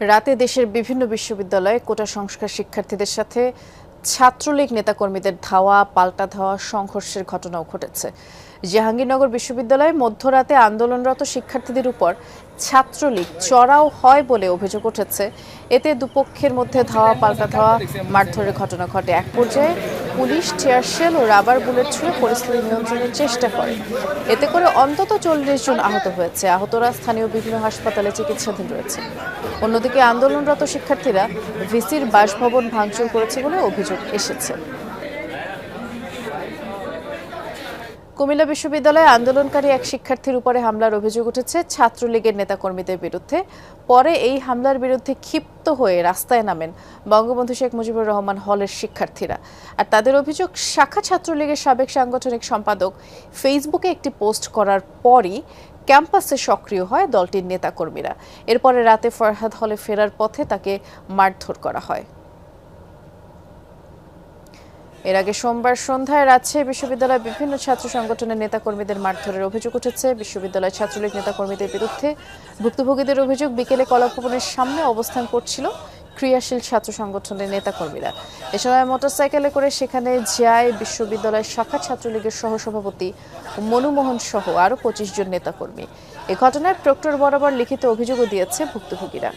রাতে দেশের বিভিন্ন বিশ্ববিদ্যালয়ে কোটা সংস্কার শিক্ষার্থীদের সাথে ছাত্রলীগ নেতাকর্মীদের ধাওয়া পাল্টা ধাওয়া সংঘর্ষের ঘটনাও ঘটেছে। জাহাঙ্গীরনগর বিশ্ববিদ্যালয়ে মধ্যরাতে আন্দোলনরত শিক্ষার্থীদের উপর ছাত্রলীগ চড়াও হয় বলে অভিযোগ উঠেছে। এতে দুপক্ষের মধ্যে ধাওয়া পাল্টা ধাওয়া মারধরের ঘটনা ঘটে। এক পর্যায়ে পুলিশ টিয়ারশেল ও রাবার বুলেট ছুড়ে পরিস্থিতি নিয়ন্ত্রণের চেষ্টা করে। এতে করে অন্তত 40 জন আহত হয়েছে। আহতরা স্থানীয় বিভিন্ন হাসপাতালে চিকিৎসাধীন রয়েছে। অন্যদিকে আন্দোলনরত শিক্ষার্থীরা ভিসির বাসভবন ভাঙচুর করেছে বলে অভিযোগ এসেছে। কুমিল্লা বিশ্ববিদ্যালয়ে আন্দোলনকারী এক শিক্ষার্থীর উপরে হামলার অভিযোগ উঠেছে ছাত্রলীগের নেতাকর্মীদের বিরুদ্ধে। পরে এই হামলার বিরুদ্ধে ক্ষিপ্ত হয়ে রাস্তায় নামেন বঙ্গবন্ধু শেখ মুজিবুর রহমান হলের শিক্ষার্থীরা। আর তাদের অভিযোগ, শাখা ছাত্রলীগের সাবেক সাংগঠনিক সম্পাদক ফেসবুকে একটি পোস্ট করার পরই ক্যাম্পাসে সক্রিয় হয় দলটির নেতাকর্মীরা। এরপরে রাতে ফরহাদ হলে ফেরার পথে তাকে মারধর করা হয়। এর আগে সোমবার সন্ধ্যায় রাজশাহী বিশ্ববিদ্যালয়ের বিভিন্ন ছাত্র সংগঠনের নেতাকর্মীদের মারধরের অভিযোগ উঠেছে। বিশ্ববিদ্যালয়ের ছাত্রলীগ নেতাকর্মীদের বিরুদ্ধে ভুক্তভোগীদের অভিযোগ, বিকেলে কলাভবনের সামনে অবস্থান করছিল ক্রিয়াশীল ছাত্র সংগঠনের নেতাকর্মীরা। এ সময় মোটরসাইকেলে করে সেখানে যায় বিশ্ববিদ্যালয়ের শাখা ছাত্রলীগের সহসভাপতি মনুমোহন সহ আরও 25 জন নেতাকর্মী। এ ঘটনায় প্রক্টর বরাবর লিখিত অভিযোগও দিয়েছে ভুক্তভোগীরা।